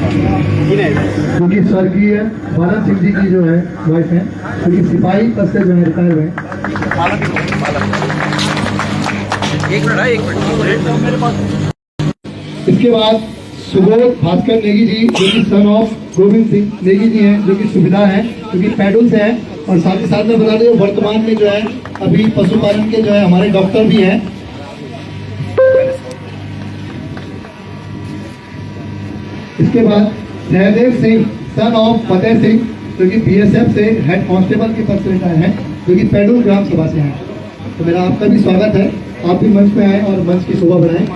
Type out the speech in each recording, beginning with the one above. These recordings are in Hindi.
क्योंकि स्वर्गीय भरत सिंह जी की जो है वाइफ है, क्योंकि सिपाही पद से जो है रिटायर हुए। इसके बाद सुबोध भास्कर नेगी जी जो कि सन ऑफ गोविंद सिंह नेगी जी हैं, जो कि सुविधा है, जो कि पैडल से है। और साथ ही साथ में बता दें वर्तमान में जो है अभी पशुपालन के जो है हमारे डॉक्टर भी हैं। इसके बाद सहदेव सिंह सन ऑफ फतेह सिंह जो कि बीएसएफ से हेड कांस्टेबल के पद से रिटायर हैं, जो कि पैडल ग्राम सभा से हैं। तो मेरा आपका भी स्वागत है, आप भी मंच पे आए और मंच की शोभा बढ़ाएं।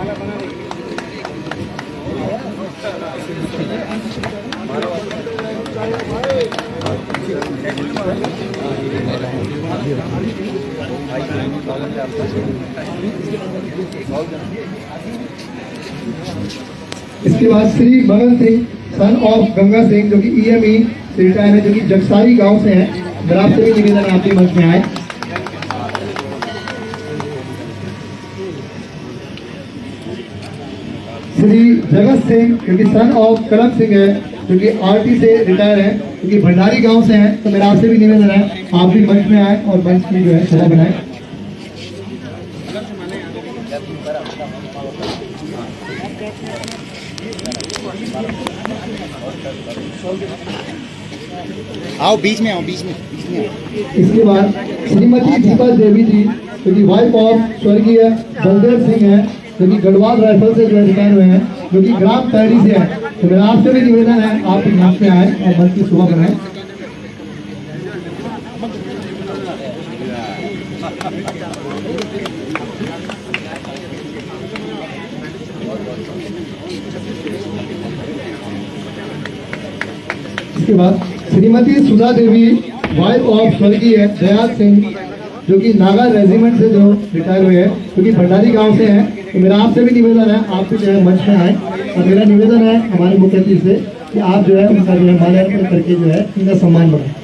इसके बाद श्री मगन सिंह सन ऑफ गंगा सिंह जो कि ईएमई से रिटायर है, जो कि जगसारी गांव से हैं। मेरा आपसे भी निवेदन है आप भी मंच में आए। श्री जगत सिंह जो कि सन ऑफ कनक सिंह है, जो कि आरटी से रिटायर है, जो कि भंडारी गांव से हैं। तो मेरा आपसे भी निवेदन है आप भी मंच में आए और मंच की जो है शोभा बनाए। आओ बीच में आओ, बीच में इसके बाद श्रीमती दीपा देवी जी जो कि वाइफ ऑफ स्वर्गीय बलदेव सिंह है, जो कि गढ़वाल राइफल से जो है रिटायर हुए हैं, जो कि ग्राम पैड़ी से है। तो मेरा आपसे भी निवेदन है आप भी मंच में आए और मंच की शोभा बनाएं। इसके बाद श्रीमती सुधा देवी वाइफ ऑफ स्वर्गीय दयाल सिंह जो कि नागा रेजिमेंट से जो रिटायर हुए हैं, जो कि भंडारी गांव से हैं। तो मेरा आपसे भी निवेदन है आप भी जो है मंच में आए और मेरा निवेदन है हमारे मुख्य अतिथि से कि आप जो है उनका जो है माल्यार्पण करके जो है उनका सम्मान बढ़ाएं।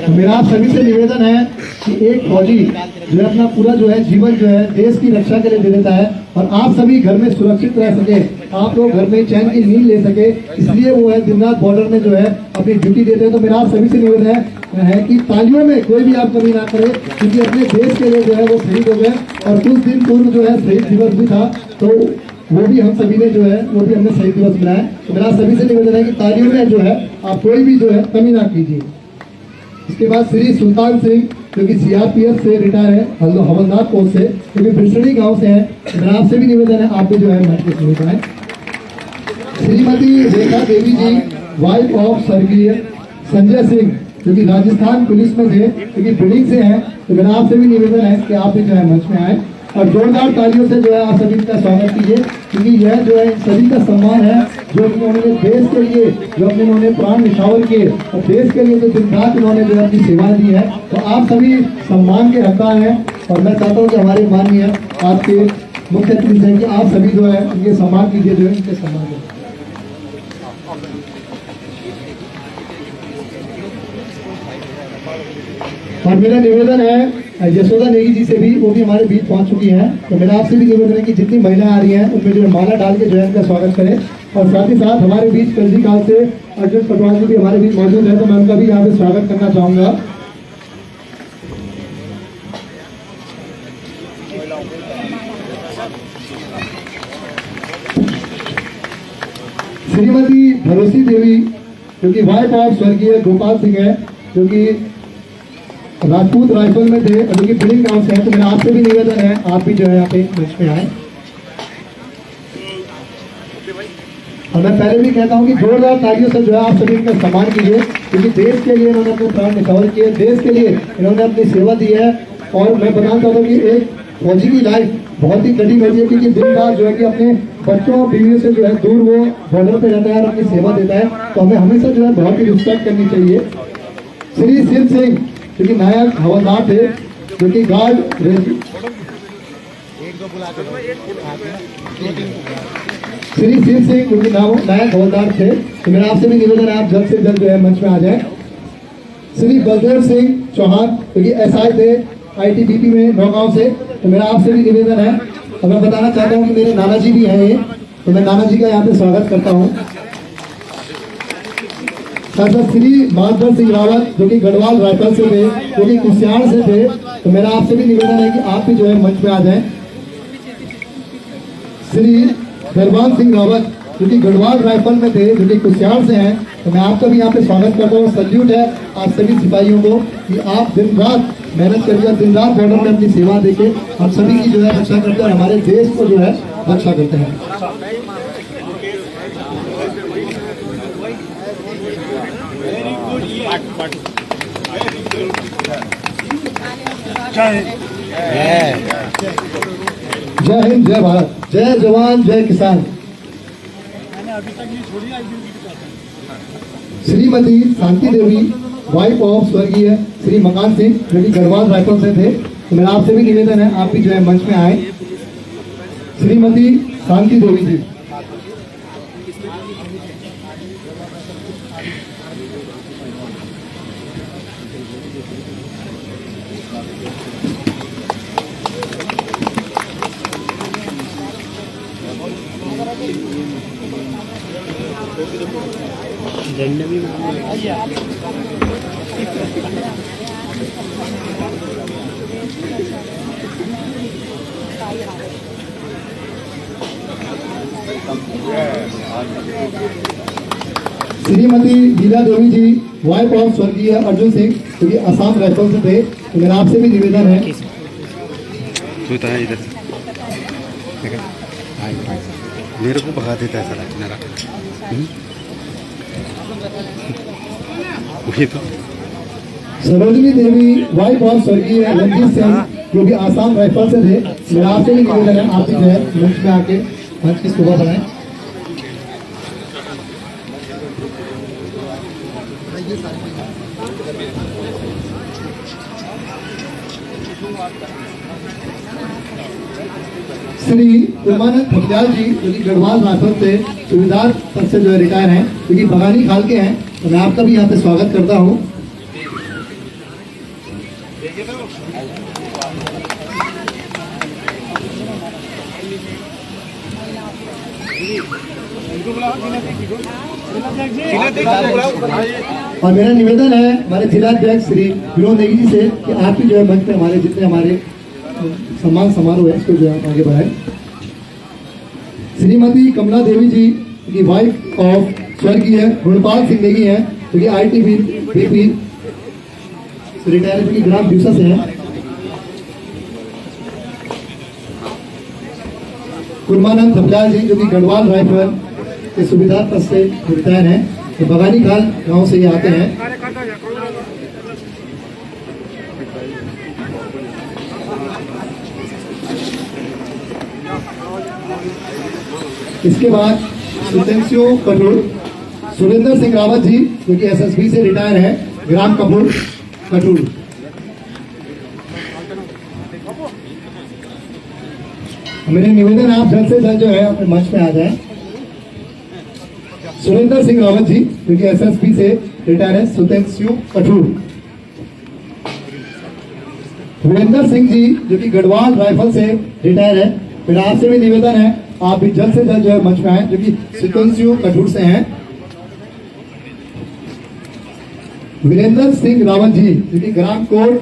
मेरा आप सभी से निवेदन है कि एक फौजी जो है अपना पूरा जो है जीवन जो है देश की रक्षा के लिए दे देता है और आप सभी घर में सुरक्षित रह सके, आप लोग घर में चैन की नींद ले सके, इसलिए वो है दिन रात बॉर्डर में जो है अपनी ड्यूटी देते हैं। तो मेरा आप सभी से निवेदन है कि तालियों में कोई भी आप कमी ना करे, क्योंकि अपने देश के लिए जो है वो शहीद हो गए। और कुछ दिन पूर्व जो है शहीद दिवस भी था, तो वो भी हम सभी ने जो है वो भी हमने शहीद दिवस मनाया। तो मेरा सभी से निवेदन है कि तालियों में जो है आप कोई भी जो है कमी ना कीजिए। इसके बाद श्री सुल्तान सिंह जो कि सीआरपीएफ से रिटायर है, हवलदार पोस्ट से, जो कि बिरसड़ी गांव से है। मेरा आपसे भी निवेदन है आप भी जो है मंच पे सुनते हैं। श्रीमती रेखा देवी जी वाइफ ऑफ स्वर्गीय संजय सिंह जो कि राजस्थान पुलिस में थे, जो कि बिल्डिंग से हैं। तो मेरा आपसे भी निवेदन है कि आप भी जो है मंच में आए और जोरदार तालियों से जो है आप सभी का स्वागत कीजिए, क्योंकि यह जो है सभी का सम्मान है जो उन्होंने देश के लिए जो अपने उन्होंने प्राण निछावर किए और देश के लिए जो दिन रात उन्होंने जो अपनी सेवाएं दी है। तो आप सभी सम्मान के हकदार हैं और मैं चाहता हूँ कि हमारे माननीय आपके मुख्य अतिथि हैं कि आप सभी जो है उनके सम्मान कीजिए, जो है उनके सम्मान करें। और मेरा निवेदन है यशोदा नेगी जी से भी, वो भी हमारे बीच पहुंच चुकी हैं। तो मेरा आपसे भी निवेदन है कि जितनी महिलाएं आ रही हैं उनमें जो है माला डाल के जो है उनका स्वागत करें। और साथ ही साथ हमारे बीच कंजी काल से अर्जुन पटवाल जी भी हमारे बीच मौजूद है, तो मैं उनका भी यहाँ पे स्वागत करना चाहूंगा। श्रीमती भरोसी देवी जो कि वाइफ ऑफ स्वर्गीय गोपाल सिंह है, जो कि राजपूत राइफल में थे, जो कि बिल्डिंग गांव से है। तो मेरा आपसे भी निवेदन है आप भी जो है यहाँ पे मंच में आए। और मैं पहले भी कहता हूँ कि जोरदार तालियों से जो है आप सभी का सम्मान कीजिए, क्योंकि देश के लिए इन्होंने अपने प्राण निछावर किए, देश के लिए इन्होंने अपनी सेवा दी है। और मैं बताना चाहता हूँ कि एक फौजी की लाइफ बहुत ही कठिन होती है, क्योंकि दिन रात जो है कि अपने बच्चों बीवियों से जो है दूर वो बॉर्डर पे रहता है और अपनी सेवा देता है। तो हमें हमेशा जो है बहुत ही रिस्पेक्ट करनी चाहिए। श्री शिव सिंह जो कि नायक हवलदार थे, जो कि गार्ड श्री शिव सिंह जो कि नायक हवलदार थे। तो मेरा आपसे भी निवेदन है आप जल्द से जल्द जो है मंच में आ जाए। श्री बलदेव सिंह चौहान जो कि SI थे ITBP में नौगांव से। तो मेरा आपसे भी निवेदन है, और मैं बताना चाहता हूँ कि मेरे नाना जी भी हैं ये, तो मैं नाना जी का यहाँ पे स्वागत करता हूँ। साथ साथ श्री माधव सिंह रावत जो कि गढ़वाल राइफल से थे, जो कि कुसियार से थे। तो मेरा आपसे भी निवेदन है कि आप भी जो है मंच पे आ जाएं। श्री दरबान सिंह रावत जो कि गढ़वाल राइफल में थे, जो कि कुसियार से हैं। तो मैं आपका भी यहाँ पे स्वागत करता हूँ। सल्यूट है आप सभी सिपाहियों को कि आप दिन रात मेहनत करके, दिन रात बॉर्डर में अपनी सेवा देके हम सभी की जो है रक्षा करते हैं, हमारे देश को जो है रक्षा करते हैं। जय हिंद, जय भारत, जय जवान, जय किसान। श्रीमती शांति देवी वाइफ ऑफ स्वर्गीय श्री मकान सिंह जो कि गढ़वाल राइफल से थे। तो मेरा आपसे भी निवेदन है आप भी जो है मंच में आए। श्रीमती शांति देवी जी। श्रीमती लीला देवी जी वाइफ ऑफ स्वर्गीय अर्जुन सिंह जो कि असम राइफल से थे। तो मेरा आपसे भी निवेदन है इधर मेरे को भगा देता है साला मेरा। वही तो सरोजनी देवी वाइफ ऑफ स्वर्गीय रंजीत सिंह जो कि आसाम राइफल से थे। मेरा आपसे भी निवेदन है आप भी जो है मंच में आके मंच की शोभा बढ़ाएं। श्री उमानंद भटियाल जी जो कि गढ़वाल राइफल से सूबेदार पद से जो है रिटायर हैं, जो कि बगानी खाल के हैं। तो मैं आपका भी यहाँ पे स्वागत करता हूँ। और मेरा निवेदन है हमारे जिलाध्यक्ष श्री विनोद नेगी जी से कि आप भी जो है मंच में हमारे जितने हमारे सम्मान समारोह है इसको जो है आगे बढ़ाएं। श्रीमती कमला देवी जी की वाइफ ऑफ स्वर्गीय गुणपाल सिंह नेगी हैं जो कि ITBP रिटायर की ग्राम दिवसा से हैं। कुरमानंद थपलाल जी जो कि गढ़वाल राइफल के सूबेदार पद से रिटायर हैं। तो बगानी खाल गांव से ये आते हैं। इसके बाद सुतेंशु कटूर सुरेंद्र सिंह रावत जी जो कि SSB से रिटायर है, ग्राम कपूर कटूर। मेरे निवेदन आप जल्द से जल्द जो है अपने मंच पे आ जाएं। सुरेंद्र सिंह रावत जी जो कि SSB से रिटायर है, सुतेंशु कटूर। वीरेंद्र सिंह जी जो कि गढ़वाल राइफल से रिटायर है। मेरा आपसे भी निवेदन है आप भी जल्द से जल्द जो है मंच में आए, जो कि सुतेंशु कटूर से हैं। वीरेंद्र सिंह रावत जी जो कि ग्राम कोट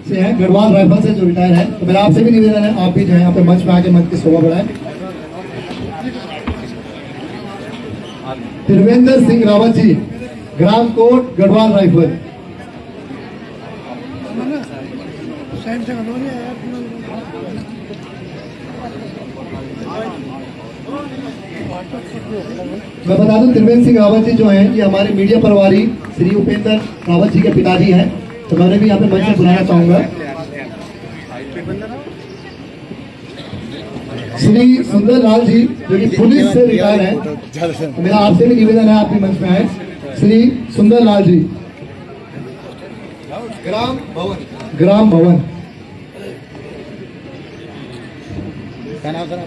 से हैं, गढ़वाल राइफल से जो रिटायर है। तो मेरा आपसे भी निवेदन है आप भी जो है यहाँ पे मंच में आके मंच की शोभा बढ़ाएं। त्रिवेंद्र सिंह रावत जी ग्राम कोट गढ़वाल राइफल। मैं बता दूं त्रिवेंद्र सिंह रावत जी जो हैं ये हमारे मीडिया प्रभारी श्री उपेंद्र रावत जी के पिताजी हैं। तो मैं उन्हें भी यहाँ पे मंच में बुलाना चाहूंगा। श्री सुंदर लाल जी जो कि पुलिस से रिटायर हैं। तो मेरा आपसे भी निवेदन है आप भी मंच में आए। श्री सुंदर लाल जी ग्राम भवन। क्या नाम सर?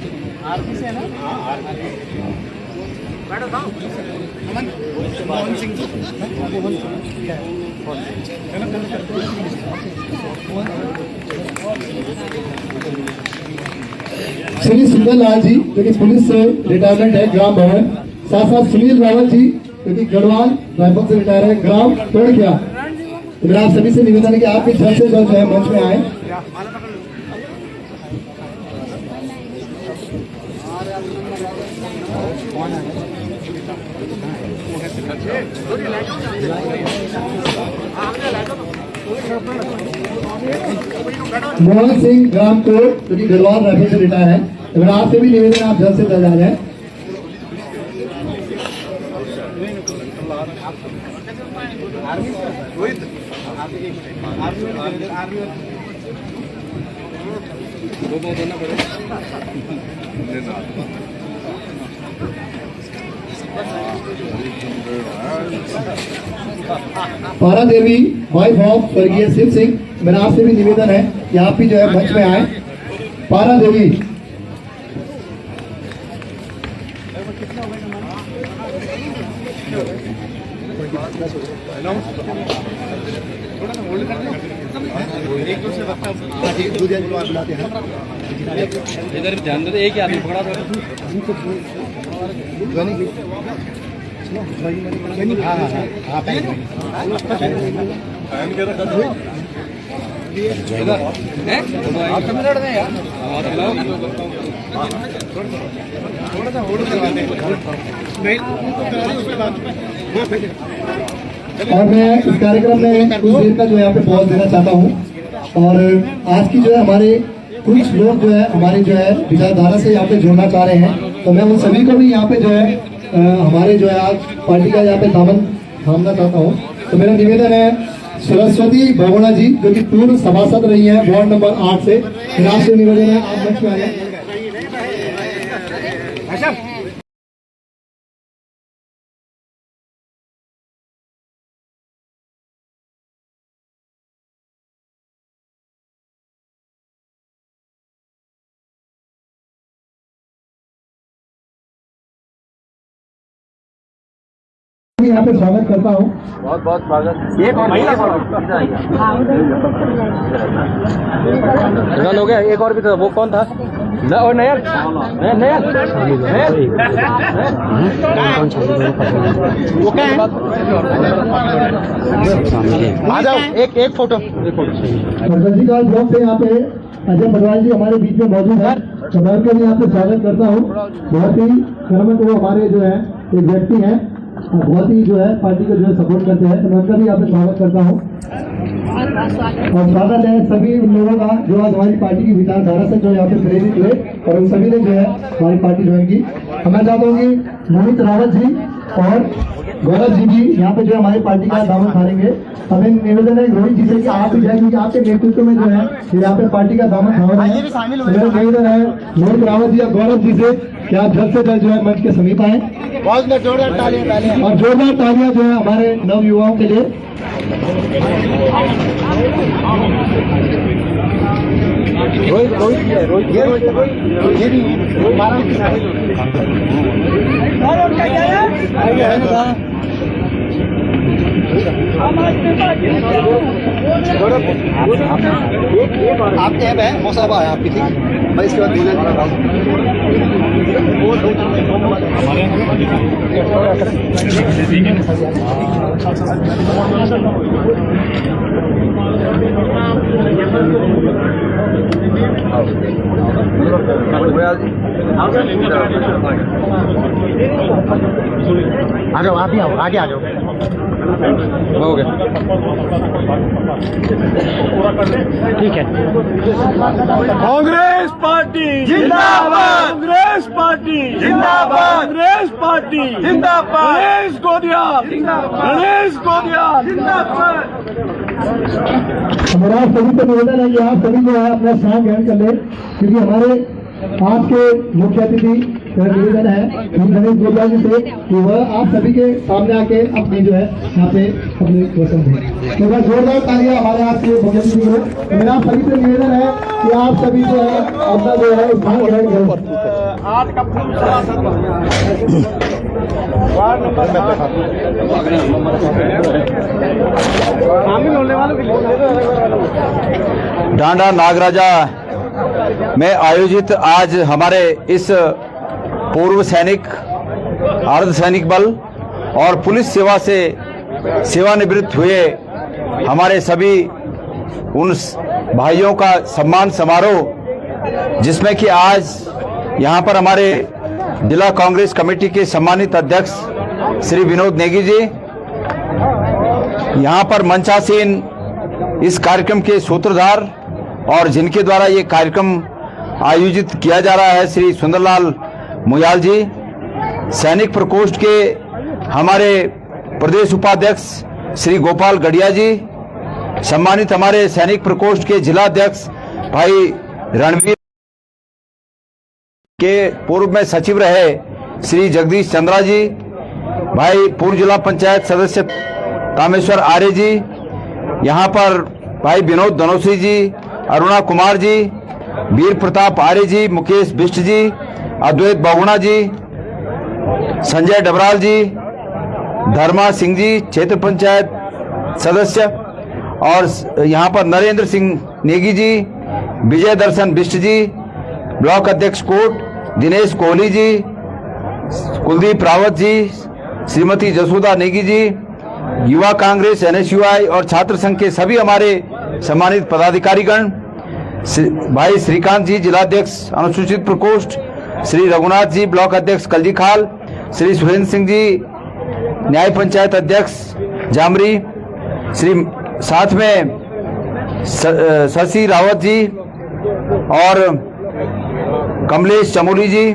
श्री सुंदर लाल जी जो कि पुलिस से रिटायरमेंट है ग्राम भवन, साथ साथ सुनील रावल जी जो कि गढ़वाल रायपुर से रिटायर है ग्राम तोड़खिया। तो मेरा आप सभी से निवेदन है कि आप भी जल्द से जल्द जो है मंच में आए। मोहन सिंह ग्राम कोट जो कि गढ़वाल रायपुर से रिटायर है। तो मेरा आपसे भी निवेदन है आप जल्द से जल्द आ जाए। पारा देवी वाइफ ऑफ स्वर्गीय शिव सिंह, मेरा आपसे भी निवेदन है कि आप भी जो है मंच में आए। पारा देवी इधर ध्यान दे, एक ही आदमी पकड़ा था। और मैं इस कार्यक्रम में कुछ देर का जो यहाँ पे पॉज देना चाहता हूँ। और आज की जो है हमारे कुछ लोग जो है हमारे जो है विचारधारा से यहाँ पे जुड़ना चाह रहे हैं, तो मैं उन सभी को भी यहाँ पे जो है हमारे जो है आज पार्टी का यहाँ पे दामन थामना चाहता हूँ। तो मेरा निवेदन है सरस्वती भगोड़ा जी जो कि पूर्व सभासद रही है वार्ड नंबर 8 से, मेरा आपसे निवेदन है आप मंच में आ जाए। यहाँ पे स्वागत करता हूँ। बहुत बहुत स्वागत। एक और हो गया, एक और भी था, वो कौन था? और नया वो क्या है? आ जाओ, एक फोटो। सरपंच ब्लॉक से यहाँ पे अजय पटवाल जी हमारे बीच में मौजूद है, तो मैं उनका भी यहाँ पे स्वागत करता हूँ। बहुत ही कर्मठ वो हमारे जो है एक व्यक्ति है, बहुत ही जो है पार्टी को जो है सपोर्ट करते हैं, तो मैं उनका भी यहाँ पे स्वागत करता हूँ। और स्वागत है सभी उन लोगों का जो आज हमारी पार्टी की विचारधारा से जो यहाँ पे प्रेरित हुए और उन सभी ने जो है हमारी पार्टी ज्वाइन की। मैं चाहता हूँ कि मोहित रावत जी और गौरव जी भी यहाँ पे जो हमारी पार्टी का दामन थामेंगे। हमें निवेदन है रोहित जी से कि आप भी जाए, क्योंकि आपके नेतृत्व में जो है यहाँ पे पार्टी का दामन थामा है। मेरा निवेदन है मोहित रावत जी और गौरव जी से कि आप जल्द से जल्द जो है मंच के समीप आए और जोरदार तालियां जो है हमारे नव युवाओं के लिए। आपके हैं मौसम है आपकी, ठीक है भाई, इसके बाद आ जाओ, आप ही आओ, आगे आ जाओ। हो गया, ठीक है। कांग्रेस पार्टी जिंदाबाद, कांग्रेस पार्टी जिंदाबाद, कांग्रेस पार्टी जिंदाबाद, गणेश गोदिया जिंदाबाद, गणेश गोदिया जिंदाबाद। हमारा सभी को निवेदन है कि आप सभी जो है अपना स्थान ग्रहण कर ले, क्योंकि हमारे आज के मुख्य अतिथि निवेदन है गणेश गोदिया जी से कि वह आप सभी के सामने आके अपनी जो है यहाँ पे अपने क्वेश्चन दें। तो बस जोरदार तालियां हमारे यहाँ के मुख्यमंत्री को। मेरा आप सभी से निवेदन है कि आप सभी जो है अपना जो है स्थान ग्रहण करें। आज का वार्ड नंबर शामिल होने वालों के लिए डांडा नागराजा में आयोजित आज हमारे इस पूर्व सैनिक, अर्ध सैनिक बल और पुलिस सेवा से सेवानिवृत्त हुए हमारे सभी उन भाइयों का सम्मान समारोह, जिसमें कि आज यहाँ पर हमारे जिला कांग्रेस कमेटी के सम्मानित अध्यक्ष श्री विनोद नेगी जी, यहाँ पर मंचासीन इस कार्यक्रम के सूत्रधार और जिनके द्वारा ये कार्यक्रम आयोजित किया जा रहा है श्री सुंदरलाल मुयाल जी, सैनिक प्रकोष्ठ के हमारे प्रदेश उपाध्यक्ष श्री गोपाल गढ़िया जी, सम्मानित हमारे सैनिक प्रकोष्ठ के जिला अध्यक्ष भाई रणवीर के पूर्व में सचिव रहे श्री जगदीश चंद्रा जी, भाई पूर्व जिला पंचायत सदस्य कामेश्वर आर्य जी, यहाँ पर भाई विनोद धनोसी जी, अरुणा कुमार जी, वीर प्रताप आर्य जी, मुकेश बिष्ट जी, अद्वैत बहुगुणा जी, संजय डबराल जी, धर्मा सिंह जी क्षेत्र पंचायत सदस्य, और यहाँ पर नरेंद्र सिंह नेगी जी, विजय दर्शन बिष्ट जी, ब्लॉक अध्यक्ष कोट दिनेश कोहली जी, कुलदीप रावत जी, श्रीमती जसोदा नेगी जी, युवा कांग्रेस NSUI और छात्र संघ के सभी हमारे सम्मानित पदाधिकारीगण, भाई श्रीकांत जी जिलाध्यक्ष अनुसूचित प्रकोष्ठ, श्री रघुनाथ जी ब्लॉक अध्यक्ष कलजीखाल, श्री सुरेंद्र सिंह जी न्याय पंचायत अध्यक्ष जामरी, श्री साथ में शशि रावत जी और कमलेश चमोली जी,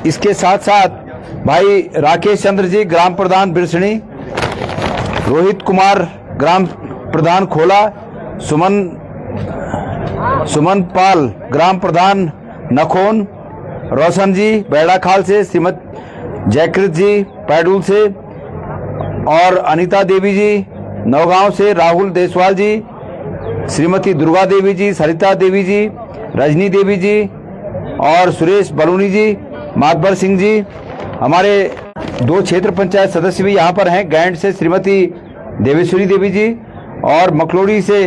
इसके साथ साथ भाई राकेश चंद्र जी ग्राम प्रधान बिरसणी, रोहित कुमार ग्राम प्रधान खोला, सुमन पाल ग्राम प्रधान नखोन, रोशन जी बैड़ाखाल से, श्रीमती जयकृत जी पैडुल से और अनीता देवी जी नौगांव से, राहुल देसवाल जी, श्रीमती दुर्गा देवी जी, सरिता देवी जी, रजनी देवी जी और सुरेश बलूनी जी, मातबर सिंह जी, हमारे 2 क्षेत्र पंचायत सदस्य भी यहाँ पर हैं, गैंड से श्रीमती देवेश्वरी देवी जी और मकलोड़ी से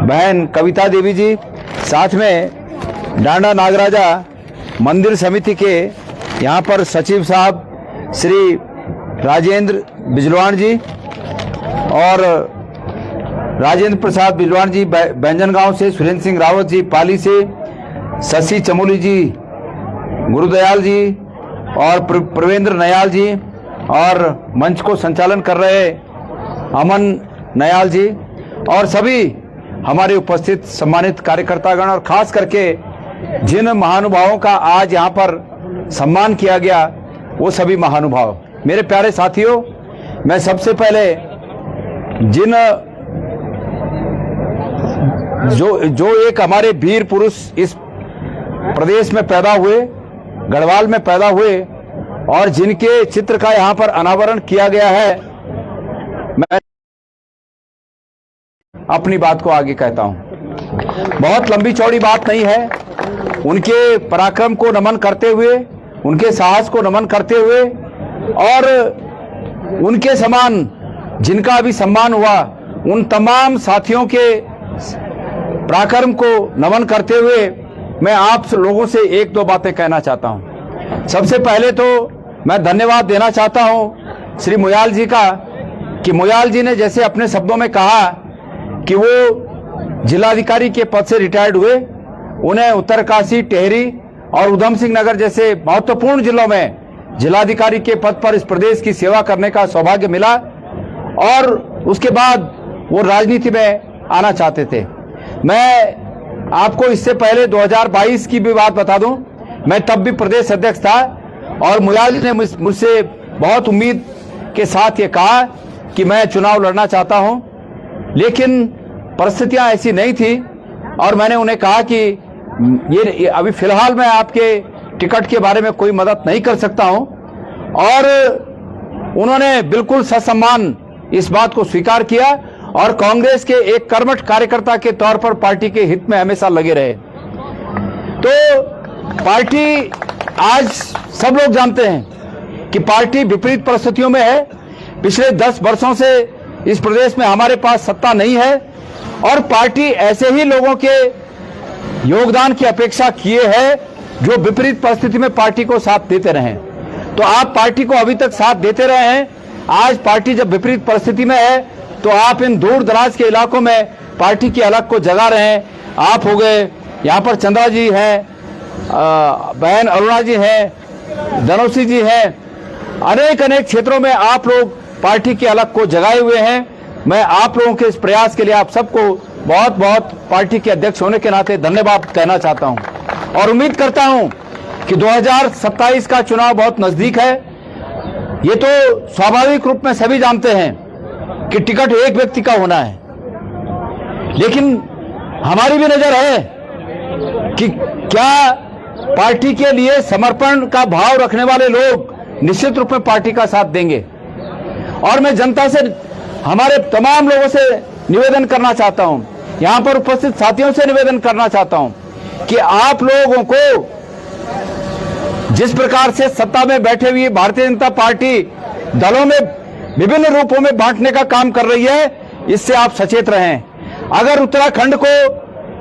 बहन कविता देवी जी, साथ में डांडा नागराजा मंदिर समिति के यहाँ पर सचिव साहब श्री राजेंद्र बिजलवान जी और राजेंद्र प्रसाद बिजलवान जी बैंजनगांव से, सुरेंद्र सिंह रावत जी पाली से, शशि चमोली जी, गुरुदयाल जी और प्रवेंद्र नयाल जी और मंच को संचालन कर रहे अमन नयाल जी और सभी हमारे उपस्थित सम्मानित कार्यकर्तागण और खास करके जिन महानुभावों का आज यहाँ पर सम्मान किया गया वो सभी महानुभाव। मेरे प्यारे साथियों, मैं सबसे पहले जिन जो एक हमारे वीर पुरुष इस प्रदेश में पैदा हुए, गढ़वाल में पैदा हुए और जिनके चित्र का यहाँ पर अनावरण किया गया है, मैं अपनी बात को आगे कहता हूँ। बहुत लंबी चौड़ी बात नहीं है, उनके पराक्रम को नमन करते हुए, उनके साहस को नमन करते हुए और उनके समान जिनका अभी सम्मान हुआ, उन तमाम साथियों के पराक्रम को नमन करते हुए मैं आप लोगों से 1-2 बातें कहना चाहता हूं। सबसे पहले तो मैं धन्यवाद देना चाहता हूं श्री मुयाल जी का कि मुयाल जी ने जैसे अपने शब्दों में कहा कि वो जिलाधिकारी के पद से रिटायर्ड हुए, उन्हें उत्तरकाशी, टेहरी और उधम सिंह नगर जैसे महत्वपूर्ण जिलों में जिलाधिकारी के पद पर इस प्रदेश की सेवा करने का सौभाग्य मिला और उसके बाद वो राजनीति में आना चाहते थे। मैं आपको इससे पहले 2022 की भी बात बता दूं, मैं तब भी प्रदेश अध्यक्ष था और मुयाल जी ने मुझसे बहुत उम्मीद के साथ ये कहा कि मैं चुनाव लड़ना चाहता हूं, लेकिन परिस्थितियां ऐसी नहीं थी और मैंने उन्हें कहा कि ये अभी फिलहाल मैं आपके टिकट के बारे में कोई मदद नहीं कर सकता हूं, और उन्होंने बिल्कुल ससम्मान इस बात को स्वीकार किया और कांग्रेस के एक कर्मठ कार्यकर्ता के तौर पर पार्टी के हित में हमेशा लगे रहे। तो पार्टी, आज सब लोग जानते हैं कि पार्टी विपरीत परिस्थितियों में है। पिछले 10 वर्षों से इस प्रदेश में हमारे पास सत्ता नहीं है और पार्टी ऐसे ही लोगों के योगदान की अपेक्षा किए है जो विपरीत परिस्थिति में पार्टी को साथ देते रहे। तो आप पार्टी को अभी तक साथ देते रहे हैं। आज पार्टी जब विपरीत परिस्थिति में है तो आप इन दूर दराज के इलाकों में पार्टी की अलग को जगा रहे हैं। आप हो गए, यहाँ पर चंद्रा जी हैं, बहन अरुणा जी हैं, धनोसी जी हैं, अनेक क्षेत्रों में आप लोग पार्टी की अलग को जगाए हुए हैं। मैं आप लोगों के इस प्रयास के लिए आप सबको बहुत बहुत पार्टी के अध्यक्ष होने के नाते धन्यवाद कहना चाहता हूं और उम्मीद करता हूं कि 2027 का चुनाव बहुत नजदीक है। ये तो स्वाभाविक रूप में सभी जानते हैं कि टिकट एक व्यक्ति का होना है, लेकिन हमारी भी नजर है कि क्या पार्टी के लिए समर्पण का भाव रखने वाले लोग निश्चित रूप में पार्टी का साथ देंगे। और मैं जनता से, हमारे तमाम लोगों से निवेदन करना चाहता हूं, यहां पर उपस्थित साथियों से निवेदन करना चाहता हूं कि आप लोगों को जिस प्रकार से सत्ता में बैठे हुए भारतीय जनता पार्टी दलों में विभिन्न रूपों में बांटने का काम कर रही है, इससे आप सचेत रहें। अगर उत्तराखंड को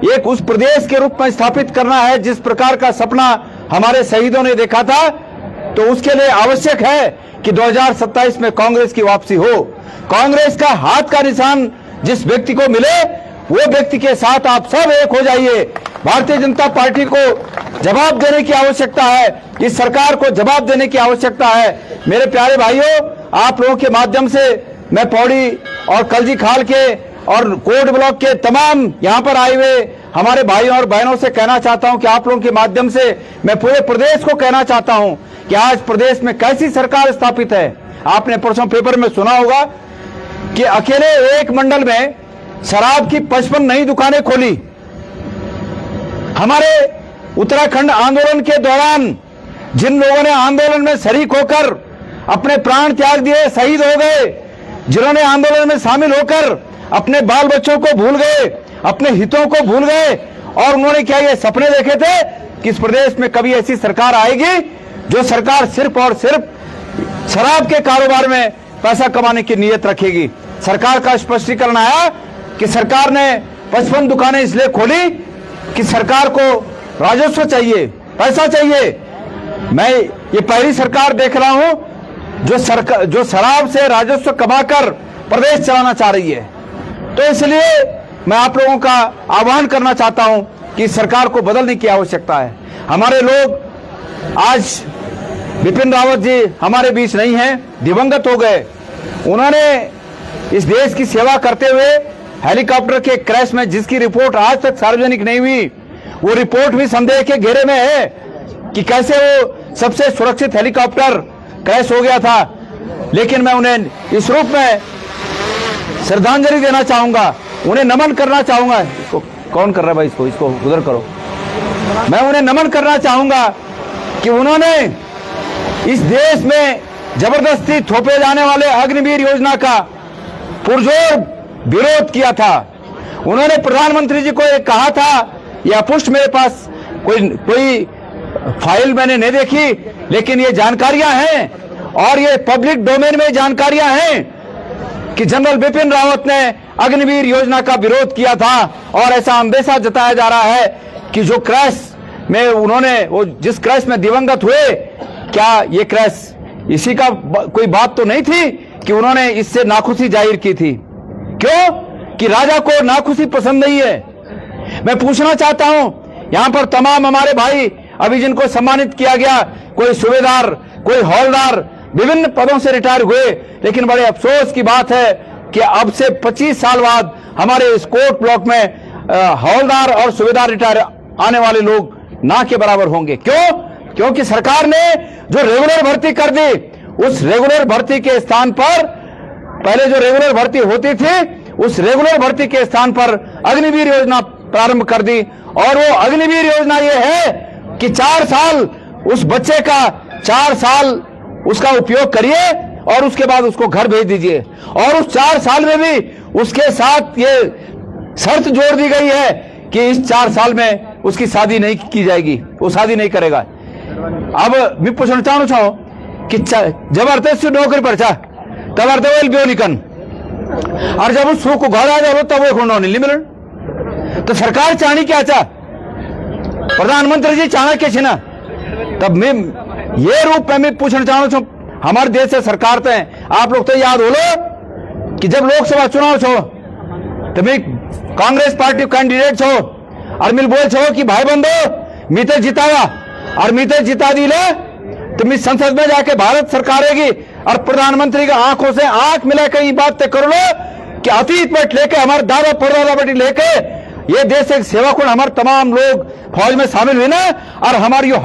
एक उस प्रदेश के रूप में स्थापित करना है जिस प्रकार का सपना हमारे शहीदों ने देखा था, तो उसके लिए आवश्यक है कि 2027 में कांग्रेस की वापसी हो। कांग्रेस का हाथ का निशान जिस व्यक्ति को मिले वो व्यक्ति के साथ आप सब एक हो जाइए। भारतीय जनता पार्टी को जवाब देने की आवश्यकता है, इस सरकार को जवाब देने की आवश्यकता है। मेरे प्यारे भाइयों, आप लोगों के माध्यम से मैं पौड़ी और कलजी खाल के और कोट ब्लॉक के तमाम यहां पर आए हुए हमारे भाइयों और बहनों से कहना चाहता हूं कि आप लोगों के माध्यम से मैं पूरे प्रदेश को कहना चाहता हूं कि आज प्रदेश में कैसी सरकार स्थापित है। आपने परसों पेपर में सुना होगा कि अकेले एक मंडल में शराब की 55 नई दुकानें खोली। हमारे उत्तराखंड आंदोलन के दौरान जिन लोगों ने आंदोलन में शरीक होकर अपने प्राण त्याग दिए, शहीद हो गए, जिन्होंने आंदोलन में शामिल होकर अपने बाल बच्चों को भूल गए, अपने हितों को भूल गए, और उन्होंने क्या ये सपने देखे थे कि इस प्रदेश में कभी ऐसी सरकार आएगी जो सरकार सिर्फ और सिर्फ शराब के कारोबार में पैसा कमाने की नीयत रखेगी। सरकार का स्पष्टीकरण आया कि सरकार ने 55 दुकानें इसलिए खोली कि सरकार को राजस्व चाहिए, पैसा चाहिए। मैं ये पहली सरकार देख रहा हूं जो शराब से राजस्व कमाकर प्रदेश चलाना चाह रही है। तो इसलिए मैं आप लोगों का आह्वान करना चाहता हूं कि सरकार को बदलने की आवश्यकता है। हमारे लोग, आज बिपिन रावत जी हमारे बीच नहीं हैं, दिवंगत हो गए। उन्होंने इस देश की सेवा करते हुए हेलीकॉप्टर के क्रैश में जिसकी रिपोर्ट आज तक सार्वजनिक नहीं हुई, वो रिपोर्ट भी संदेह के घेरे में है कि कैसे वो सबसे सुरक्षित हेलीकॉप्टर क्रैश हो गया था। लेकिन मैं उन्हें इस रूप में श्रद्धांजलि देना चाहूंगा, उन्हें नमन करना चाहूंगा। इसको कौन कर रहा है भाई, इसको उधर करो। मैं उन्हें नमन करना चाहूंगा कि उन्होंने इस देश में जबरदस्ती थोपे जाने वाले अग्निवीर योजना का पुरजोर विरोध किया था। उन्होंने प्रधानमंत्री जी को एक कहा था, यह पुष्ट मेरे पास कोई फाइल मैंने नहीं देखी, लेकिन ये जानकारियां हैं और ये पब्लिक डोमेन में जानकारियां हैं कि जनरल बिपिन रावत ने अग्निवीर योजना का विरोध किया था और ऐसा अंदेशा जताया जा रहा है कि जो क्रैश में उन्होंने, वो जिस क्रैश में दिवंगत हुए, क्या ये क्रैश इसी का कोई बात तो नहीं थी कि उन्होंने इससे नाखुशी जाहिर की थी? क्यों? कि राजा को नाखुशी पसंद नहीं है। मैं पूछना चाहता हूं, यहां पर तमाम हमारे भाई अभी जिनको सम्मानित किया गया, कोई सूबेदार, कोई हौलदार, विभिन्न पदों से रिटायर हुए, लेकिन बड़े अफसोस की बात है कि अब से 25 साल बाद हमारे इस कोट ब्लॉक में हौलदार और सूबेदार रिटायर आने वाले लोग ना के बराबर होंगे। क्यों? क्योंकि सरकार ने जो रेगुलर भर्ती कर दी, उस रेगुलर भर्ती के स्थान पर, पहले जो रेगुलर भर्ती होती थी, उस रेगुलर भर्ती के स्थान पर अग्निवीर योजना प्रारंभ कर दी। और वो अग्निवीर योजना ये है कि 4 साल उस बच्चे का 4 साल उसका उपयोग करिए और उसके बाद उसको घर भेज दीजिए। और उस 4 साल में भी उसके साथ ये शर्त जोड़ दी गई है कि इस 4 साल में उसकी शादी नहीं की जाएगी, वो शादी नहीं करेगा। अब मैं पूछना चाहूँ कि जबरदस्ती नौकरी पर चा तब अर्थ ब्यो निकन और जब उस को घर आ जाओ तब वो नहीं मिलन। तो सरकार चाहनी क्या चाह, प्रधानमंत्री जी चाहना क्या छे ना। तब मैं ये रूप में मैं पूछना चाहूँ छू हमारे देश से सरकार तो आप लोग तो याद हो लो कि जब लोकसभा चुनाव छो तो मैं कांग्रेस पार्टी कैंडिडेट छो और मिल बोल छो कि भाई बंधो मीते जिताया और मीते जिता दी ले तो मैं संसद में जाके भारत सरकार रहेगी और प्रधानमंत्री की आंखों से आंख मिलाकर ये बात तय कर लो कि अतीत में लेके हमारे दादा परदादा बेटी लेके ये देश एक सेवा को हमारे तमाम लोग फौज में शामिल हुए ना और हमारी ये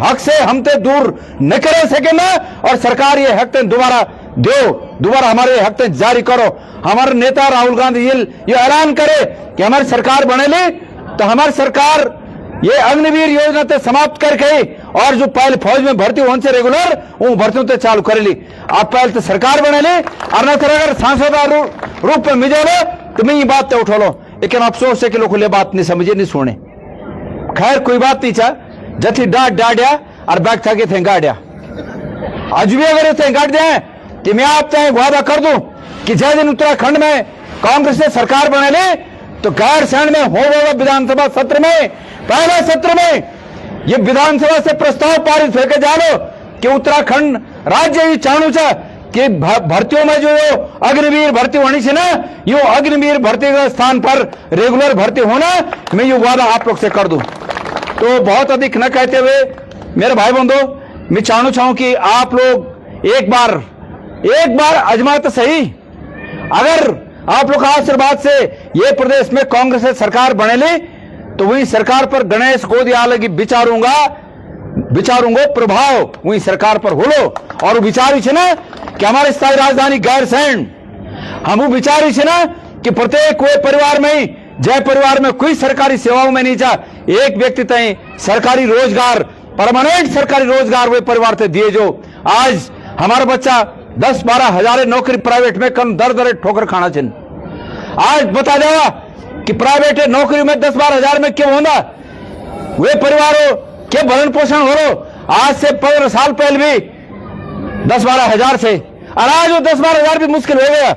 हक से हम ते दूर न कर सके ना। और सरकार ये हक दोबारा दो, दोबारा हमारे हक जारी करो। हमारे नेता राहुल गांधी जी ये ऐलान करे कि हमारी सरकार बनेली तो हमारी सरकार ये अग्निवीर योजना ते समाप्त करके और जो पहले फौज में भर्ती होने से रेगुलर वो भर्तियों ते चालू करेली। आप पहले तो सरकार बनेली और न अगर सांसद रूप में मिजोलो तो मैं ये बात उठो लो। लेकिन अफसोस है कि लोग ये बात नहीं समझे नहीं सुने। खैर कोई बात नहीं चा जथी डांट डांडिया और बैग थके थे गाड़िया आज भी अगर थे गाड़ जाए कि मैं आप चाहे वादा कर दूं कि जय दिन उत्तराखंड में कांग्रेस ने सरकार बने ले तो गैरसैंण में हो विधानसभा सत्र में पहले सत्र में ये विधानसभा से प्रस्ताव पारित होकर जा लो कि उत्तराखंड राज्य ये चाहू चा कि भर्तियों में जो अग्निवीर भर्ती होनी से ना यो अग्निवीर भर्ती के स्थान पर रेगुलर भर्ती होना मैं ये वादा आप लोग से कर दूं। तो बहुत अधिक न कहते हुए मेरे भाई बंधु मैं चाहूं कि आप लोग एक बार आजमा तो सही। अगर आप लोग आशीर्वाद से ये प्रदेश में कांग्रेस से सरकार बने ले तो वही सरकार पर गणेश गोदियाल की विचारूंगा प्रभाव वही सरकार पर हो लो। और विचार छे ना कि हमारे स्थायी राजधानी गैरसैंण हम विचार छे ना कि प्रत्येक वे परिवार में जय परिवार में कोई सरकारी सेवाओं में नहीं जा एक व्यक्ति तय सरकारी रोजगार परमानेंट सरकारी रोजगार वे परिवार से दिए जो आज हमारा बच्चा 10-12 हजार नौकरी प्राइवेट में कम दर ठोकर खाना चिन। आज बता देगा कि प्राइवेट नौकरी में 10-12 हजार में क्यों होगा वे परिवारों के भरण पोषण हो रहा। आज से 15 साल पहले भी 10-12 हजार से और आज वो 10-12 हजार भी मुश्किल हो गया।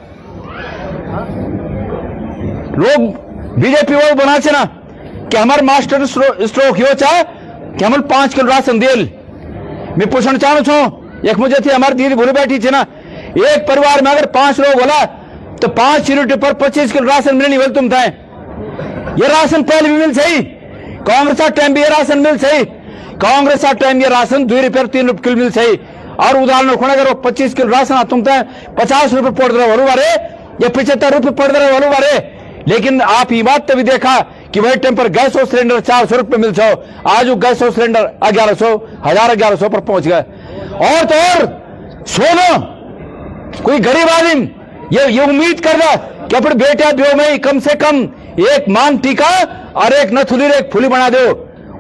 लोग बीजेपी वो बना से ना कि हमारे मास्टर स्ट्रोक यो चाहे कि हम 5 किलो राशन दिल। मैं पूछना चाहूँ छू एक मुझे थी हमारी दीदी भूली बैठी थी ना एक परिवार में अगर 5 लोग बोला तो 5 यूनिट पर 25 किलो राशन मिलनी बोल तुम थे। ये राशन पहले भी मिल सही कांग्रेस टाइम भी ये राशन मिल सही कांग्रेस टाइम ये राशन 2 रुपये 3 रुपये किलो मिल सही। और उदाहरण अगर वो 25 किलो राशन तुम थे 50 रुपये पड़ रहे वालू बारे या 75 रुपये पड़ रहे वालू बारे। लेकिन आप ये बात तभी देखा कि वही टाइम पर गैस और सिलेंडर 400 रुपये मिल सो आज वो गैस और सिलेंडर 1100 पर पहुंच गए। और तो और सोनो कोई गरीब आदमी ये उम्मीद कर रहा कि अपने बेटा ब्यो में कम से कम एक मांग टीका और एक नथुली एक फुली बना दो।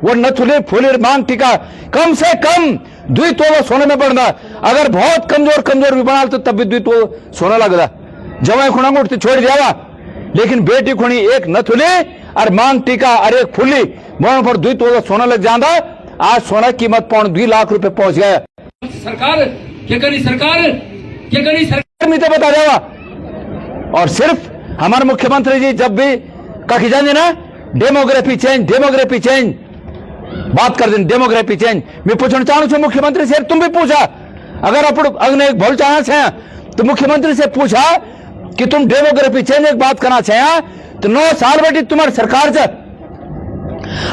वो नथुली फुली मांग टीका कम से कम 2 तोला सोने में बढ़ना। अगर बहुत कमजोर भी बना तो तब भी 2 तोला सोना लगता जवाई खुणा उठती छोड़ दिया। लेकिन बेटी खुणी एक नथुली और मांग टीका और एक फुली मोहन पर 2 तोला सोना लग जाता। आज सोना कीमत 2 लाख रुपए पहुंच गया। सरकार क्या करी सरकार में तो बता देगा। और सिर्फ हमारे मुख्यमंत्री जी जब भी कही जाने ना डेमोग्राफी चेंज बात कर दें डेमोग्राफी चेंज। मैं पूछना चाहूँ मुख्यमंत्री से तुम भी पूछा अगर अग्नि एक भूल चाहना चाहे तो मुख्यमंत्री से पूछा कि तुम डेमोग्राफी चेंज एक बात करना चाहे तो 9 साल बैठी तुम्हारी सरकार से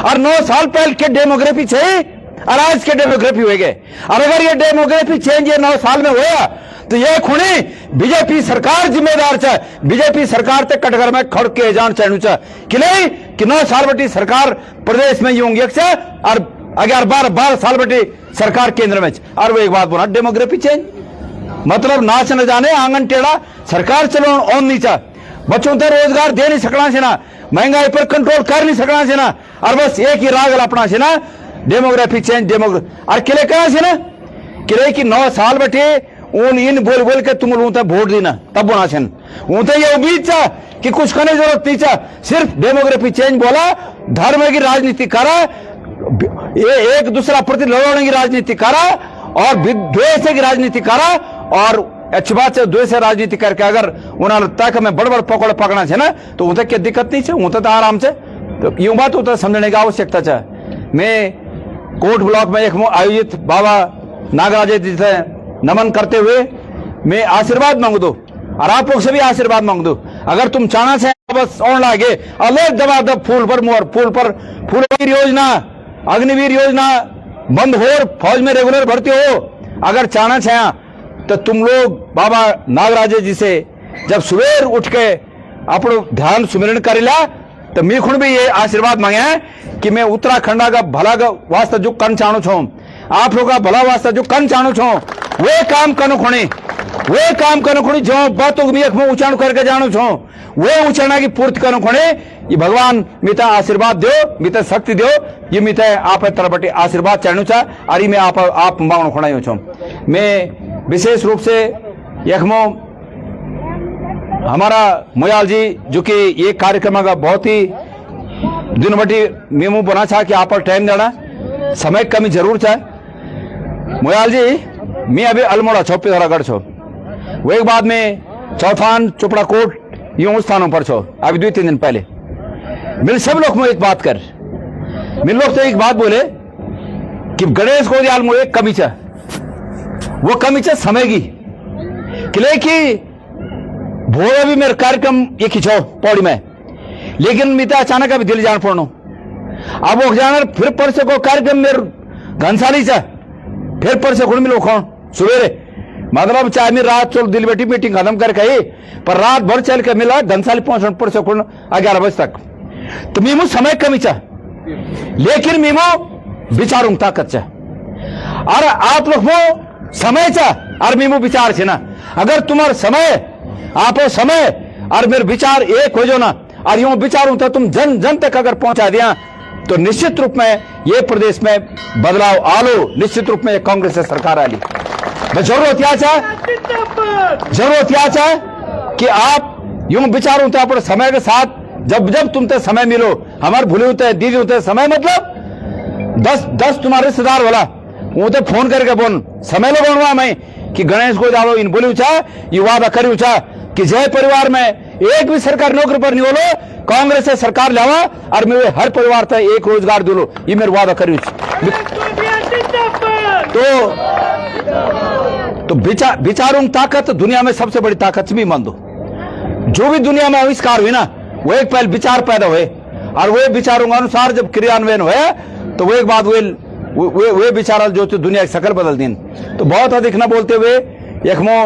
और 9 साल पहले के डेमोग्राफी चाहिए और आज के डेमोग्राफी हो गए। और अगर ये डेमोग्राफी चेंज ये 9 साल में हुआ तो ये खुणी बीजेपी सरकार जिम्मेदार है। बीजेपी सरकार ते कटघर में खड़ के जान चाहू कि नहीं कि 9 साल बटी सरकार प्रदेश में होंगी और 11-12 साल बटी सरकार केंद्र में। और वो एक बात बोला डेमोग्राफी चेंज मतलब नाच न जाने आंगन टेढ़ा सरकार चलो ऑन नीचा बच्चों तक रोजगार दे नहीं सकना से ना महंगाई पर कंट्रोल कर नहीं सकना से ना और बस एक ही राग अपना से ना डेमोग्राफी चेंज और किले कहा से ना किले की 9 साल बैठे उन इन बोल बोल के तुम लोग वोट देना तब बना छन उनते ये उम्मीद था कि कुछ करने जरूरत नहीं था सिर्फ डेमोग्राफी चेंज बोला धर्म की राजनीति करा ये एक दूसरा प्रति लड़ने की राजनीति करा और द्वेष की राजनीति करा और अच्छी बात से द्वेष से राजनीति करके अगर उन्होंने तक में बड़ बड़ पकड़ पकड़ना है ना तो उनसे क्या दिक्कत नहीं है उनसे तो आराम से तो यूं बात उतर समझने की आवश्यकता है। मैं कोट ब्लॉक में एक आयोजित बाबा नागराज जी से नमन करते हुए मैं आशीर्वाद मांग दो और आप लोग से भी आशीर्वाद मांग दो अगर तुम चाहना चाहे बस और लागे अलग दबादब फूल पर मोर फूलवीर योजना अग्निवीर योजना बंद हो फौज में रेगुलर भर्ती हो अगर चाहना चाहे तो तुम लोग बाबा नागराज जी से जब सुबह उठ के अपना ध्यान सुमिरन करेला तो मैं खुद भी ये आशीर्वाद मांगे हैं कि मैं उत्तराखंड का भला का वास्ता जो कन चाहू छो आप लोग का भला वास्ता जो कन चाहू छो वे काम कनो खुणी जो बातों को उच्चारण करके जानू छो वे उच्चारणा की पूर्ति कनो खुणी ये भगवान मिता आशीर्वाद दो मिता शक्ति दो ये मिता आप तरफ आशीर्वाद चाहू चा और मैं आप मांगणो खुणायो छो। मैं विशेष रूप से यखमो हमारा मोयाल जी जो कि ये कार्यक्रम का बहुत ही दिन बटी मेमू बना था कि आप टाइम देना समय कमी जरूर चाहे मोयाल जी मैं अभी अल्मोड़ा छो पिथौरागढ़ छो वो एक बाद में चौथान चोपड़ा कोट यूं स्थानों पर छो अभी 2-3 दिन पहले मिल सब लोग में एक बात कर मिल लोग तो एक बात बोले कि गणेश गोदियाल में एक कमी चा वो कमी चा समय की किले की भोरा भी मेरा कार्यक्रम ये खिंचो पौड़ी में लेकिन मिता अचानक अभी दिल्ली जान पड़नो अब वो जाना फिर पर से को कार्यक्रम मेरे घनसाली चा फिर पर से खुद मिलो कौन सवेरे मतलब चाहे मेरी रात चल दिल्ली बैठी मीटिंग खत्म करके आई पर रात भर चल के मिला घनसाली पहुंचने पर से खुद 11 बजे तक तो मीमू समय कमी चा लेकिन मीमू विचारूं ताकत चा और आप लोग वो समय चा और मीमू विचार छे ना अगर तुम्हारा समय आप समय और मेरे विचार एक हो जो ना और यूं विचारूं तो तुम जन जन तक अगर पहुंचा दिया तो निश्चित रूप में ये प्रदेश में बदलाव आलो निश्चित रूप में कांग्रेस से सरकार आली जरूरत यह है कि आप यूं विचारूं तो अपने समय के साथ जब जब तुमसे समय मिलो हमारे भूले होते दीदी होते समय मतलब 10 तुम्हारे रिश्तेदार वाला वो तो फोन करके बोल समय लो बोलवा मैं कि गणेश को जाओ इन बोली उछा ये वादा करी उछा कि जय परिवार में एक भी सरकार नौकरी पर नहीं बोलो कांग्रेस से सरकार लावा और मेरे हर परिवार तक एक रोजगार दिलो ये मेरे वादा करी तो विचारों ताकत दुनिया में सबसे बड़ी ताकत भी मान दो जो भी दुनिया में आविष्कार हुई ना वो एक पहले विचार पैदा हुए और वे विचारों के अनुसार जब क्रियान्वयन हुए तो वो एक बात वे विचार जो दुनिया की शकल बदल दी तो बहुत अधिक न बोलते हुए यखमो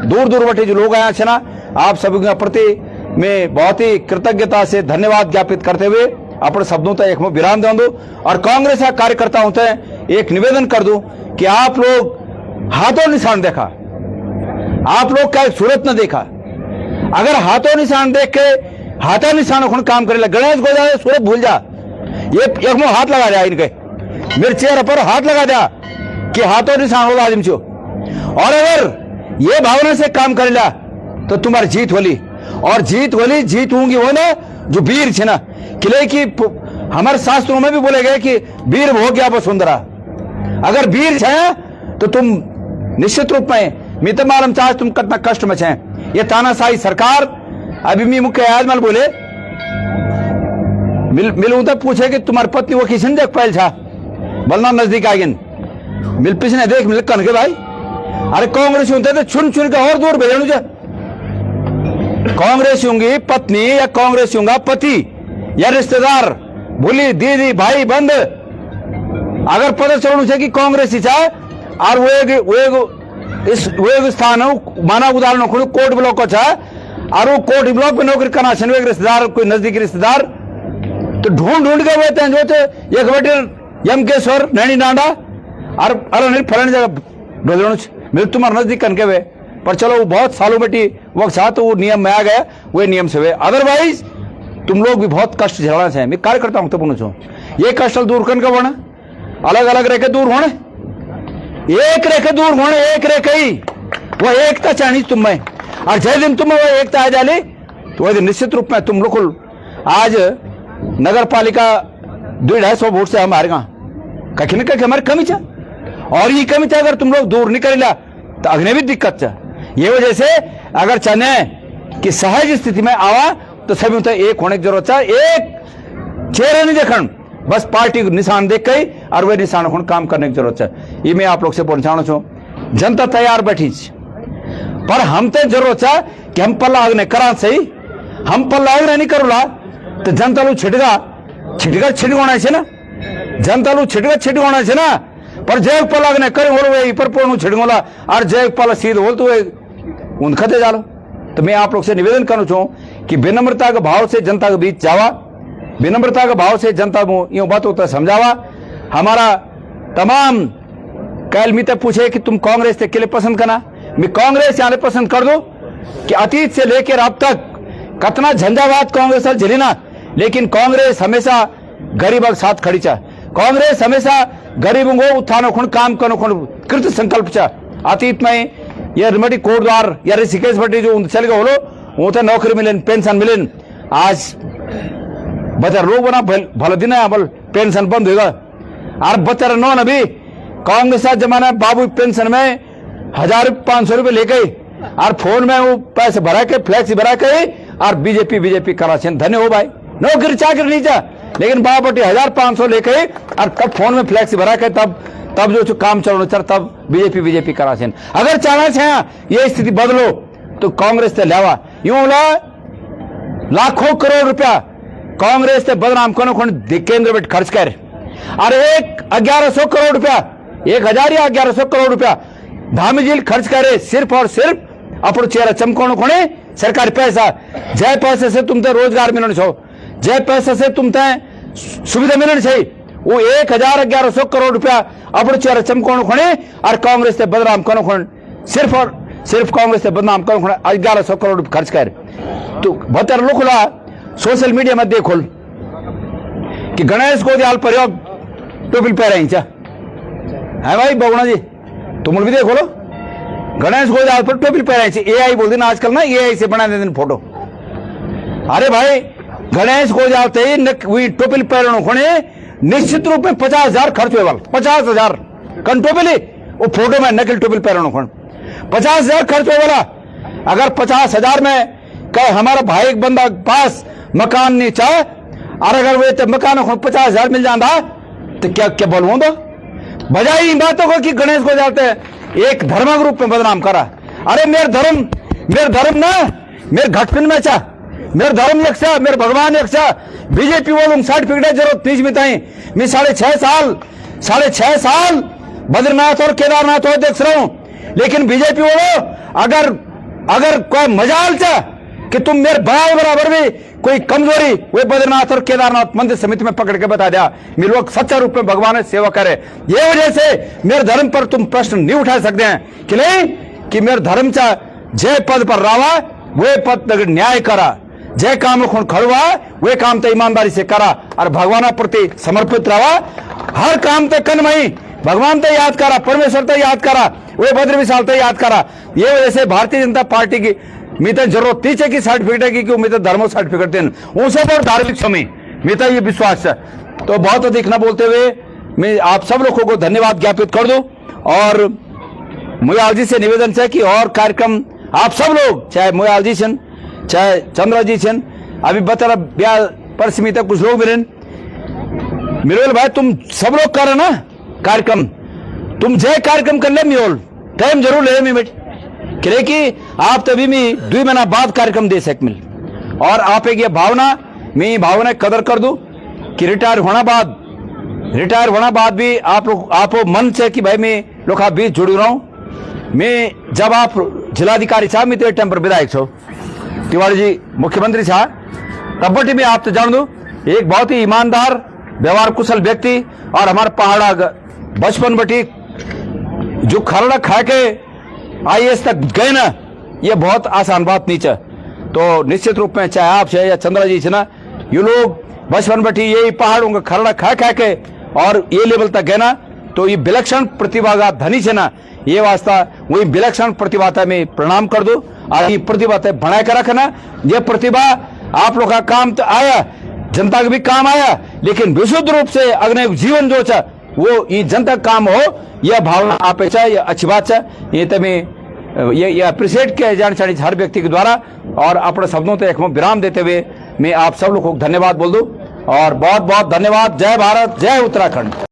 दूर दूर बटे जो लोग आया छे ना आप सभी के प्रति मैं बहुत ही कृतज्ञता से धन्यवाद ज्ञापित करते हुए अपने शब्दों तक एक विराम दे दूं और कांग्रेस का कार्यकर्ताओं से एक निवेदन कर दूं कि आप लोग हाथों निशान देखा आप लोग क्या सूरत न देखा अगर हाथों निशान देख के हाथा निशान खुद काम करे गणेश को जाए सूरत भूल जा ये एक हाथ लगा दिया इनके मेरे चेहरे पर हाथ लगा दिया कि हाथों निशान होगा आदमी चो और अगर ये भावना से काम करेला तो तुम्हारी जीत होली और जीत होंगी वो ना जो वीर छे ना किले की हमारे शास्त्रों में भी बोले गए कि वीर हो गया वसुंधरा अगर वीर छे तो तुम निश्चित रूप में मैं तो मालूम चाहे तुम कितना कष्ट में छे ये तानाशाही सरकार अभी मैं मुख्य आजमल बोले मिलूं तो पूछे कि तुम्हारी पत्नी वो किशन देख पायल छा बलना नजदीक आगिन मिल पिछने देख मिल कन के भाई अरे कांग्रेस होते तो चुन चुन के और दूर भेजू जा कांग्रेस होंगी पत्नी या कांग्रेस होगा पति या रिश्तेदार भूली दीदी भाई बंद अगर पता चलू से कि कांग्रेस ही चाहे और वो स्थान माना उदाहरण खुद कोर्ट ब्लॉक को चाहे और वो कोर्ट ब्लॉक में नौकरी करना छे रिश्तेदार कोई नजदीकी रिश्तेदार तो ढूंढ के वो जो एक बटे यमकेश्वर नैनी डांडा और अरे फलानी जगह मिल तुम्हारे नजदीक कन के वे पर चलो वो बहुत सालों बेटी वक्त साथ वो नियम में आ गया वो नियम से वे अदरवाइज तुम लोग भी बहुत कष्ट झेलना चाहिए। मैं कार्यकर्ता हूं तो बोलना चाहूँ ये कष्ट दूर करने का होना, अलग अलग रह के दूर होने, एक रह के दूर होने, एक रह के ही वो एकता चाहिए तुम में। और जय दिन तुम वो एकता आ जाले तो वही निश्चित रूप में तुम लोग आज नगर पालिका 250 वोट से हम हार गा कहीं न कहीं हमारी कमी चा, और ये कमी चा अगर तुम लोग दूर नहीं करेला तो अग्नि भी दिक्कत चा। ये वजह से अगर चाहे कि सहज स्थिति में आवा तो सभी तो एक होने की जरूरत है, एक चेहरे नहीं देखन, बस पार्टी को निशान देख के और वे निशान को काम करने की जरूरत है। ये मैं आप लोग से पहुंचाना चाहूँ। जनता तैयार बैठी पर हम तो जरूरत है कि हम पल्ला आगने करा सही, हम पल्ला आगने नहीं करोला तो जनता लोग छिटगा से ना, जनता लोग छिटगा से ना, पर जय पल्ला आगने करे बोलो पर पूर्ण छिटगोला और जय पल्ला सीध बोल तो उन खते जालो। तो मैं आप लोग से निवेदन करना चाहूँ कि विनम्रता के भाव से जनता के बीच जावा, विनम्रता के भाव से जनता को यूं बात होता समझावा। हमारा तमाम कल मित्र पूछे कि तुम कांग्रेस से किले पसंद करना, मैं कांग्रेस यहाँ पसंद कर दो कि अतीत से लेकर अब तक कितना झंझावात कांग्रेस झेली ना, लेकिन कांग्रेस हमेशा गरीब के साथ खड़ी चा, कांग्रेस हमेशा गरीबों को उत्थान खुण काम करने खुण कृत संकल्प चा। अतीत में यह रिमटी कोटद्वार या ऋषिकेश भट्टी जो चल गए बोलो वो तो नौकरी मिलन, पेंशन मिलन, आज बच्चा लोग बना भले दिन है पेंशन बंद होगा और बच्चा नो अभी कांग्रेस जमाना बाबू पेंशन में 1500 रुपए लेके और फोन में वो पैसे भरा के फ्लैक्स भरा के और बीजेपी करा छे। धन्य हो भाई, नौकरी चाकरी नहीं जा, लेकिन बाबा 1500 लेके और तब फोन में फ्लैक्स भरा के तब जो काम चलो चल तब बीजेपी करा छे। अगर चाहना छे ये स्थिति बदलो तो कांग्रेस से लावा यूं लाखों करोड़ रुपया कांग्रेस से बदनाम केंद्र में खर्च कर और 1100 करोड़ रुपया 1000 या 1100 करोड़ रुपया धामी झील खर्च करे सिर्फ और सिर्फ अपनो चेहरा चमकाने खोने सरकारी पैसा। जय पैसे से तुम रोजगार मिलने छो, जय पैसे से तुम सुविधा मिलनी चाहिए, वो 1100 करोड़ रुपया अपनो चेहरा चमकाने खोने और कांग्रेस से बदनाम करने खोने सिर्फ और सिर्फ कांग्रेस से बदनाम करने खोने 1100 करोड़ रुपया खर्च कर। तो बतर लोखला सोशल मीडिया में देखो कि गणेश गोदियाल प्रयोग टोपी पहरा है भाई बगुना जी, तुम भी देखो लो गणेश गोदियाल पर टोपी पहरा एआई बोल देना आजकल ना, एआई से बना देते फोटो। अरे भाई गणेश गोदियाल टोपी पहरने खोने निश्चित रूप में 50,000 खर्च हुए, 50,000 कन टोपी वो फोटो में नकली टोपी पहरने खोन 50,000 खर्च हुए वाला। अगर 50,000 में कहे हमारा भाई एक बंदा पास मकान नहीं चाहे और अगर वे तो मकान को 50,000 मिल जाता तो क्या बोलूं दो बजाय इन बातों को कि गणेश को जाते एक धर्म के रूप में बदनाम करा। अरे मेरे धर्म ना मेरे घटपिन में चा, मेरे धर्म यक्षा, मेरे भगवान यक्षा, बीजेपी वालों सर्टिफिकेट जरूरत तीज में ताई मैं 6.5 साल बद्रीनाथ और केदारनाथ और देख रहा हूं, लेकिन बीजेपी वालों अगर कोई मजाल चा कि तुम मेरे भाई बराबर भी कोई कमजोरी वे बद्रीनाथ और केदारनाथ मंदिर समिति में पकड़ के बता दिया, मेरे लोग सच्चा रूप में भगवान की सेवा करे। ये वजह से मेरे धर्म पर तुम प्रश्न नहीं उठा सकते हैं कि नहीं कि मेरे धर्म चा जय पद पर रावा वे पद अगर न्याय करा, जय काम खुण खड़वा वे काम तो ईमानदारी से करा और भगवान प्रति समर्पित रहा, हर काम तो कन्मई भगवान तो याद करा, परमेश्वर तो याद करा, वे बद्र विशाल तो याद करा। ये वजह से भारतीय जनता पार्टी की मित्र जरूरत थी कि सर्टिफिकेट की क्यों मित्र धर्मो सर्टिफिकेट दें उनसे और धार्मिक समय मित्र ये विश्वास है। तो बहुत अधिक न बोलते हुए मैं आप सब लोगों को धन्यवाद ज्ञापित कर दूं और मोयाल जी से निवेदन है कि और कार्यक्रम आप सब लोग चाहे मोयाल जी छन चाहे चंद्रा जी छन अभी बता ब्याह पर सीमित कुछ लोग मिरोल भाई तुम सब लोग कर ना कार्यक्रम, तुम जय कार्यक्रम कर ले मिरोल टाइम जरूर ले मिनट करे कि आप तभी में 2 महीना बाद कार्यक्रम दे सक मिल और आप एक ये भावना मैं भावना कदर कर दूं कि रिटायर होना बाद भी आप मन से कि भाई मैं लोग आप बीच जुड़ रहा हूं। मैं जब आप जिलाधिकारी साहब मैं तो टाइम पर विधायक छो तिवारी जी मुख्यमंत्री साहब तब बटी में आप तो जान दो एक बहुत ही ईमानदार व्यवहार कुशल व्यक्ति और हमारे पहाड़ा बचपन बटी जो खरड़ा खा के IAS तक गए ना ये बहुत आसान बात नहीं है। तो निश्चित रूप में चाहे आप चाहे या चंद्रा जी से ना ये लोग बचपन बैठी यही पहाड़ों का खरड़ा खा खा के और ये लेवल तक गए ना, तो ये विलक्षण प्रतिभा का धनी से ना, ये वास्ता वही विलक्षण प्रतिभाता में प्रणाम कर दो और ये प्रतिभाता बनाए कर रखना। ये प्रतिभा आप लोग का काम तो आया, जनता का भी काम आया, लेकिन विशुद्ध रूप से अग्नि जीवन जो चा वो ये जनता काम हो, यह भावना आप ये अच्छी बात है। ये तमें ये अप्रिशिएट किया जाना चाहिए हर व्यक्ति के द्वारा। और अपने शब्दों तो एक विराम देते हुए मैं आप सब लोगों को धन्यवाद बोल दूं और बहुत बहुत धन्यवाद। जय भारत, जय उत्तराखंड।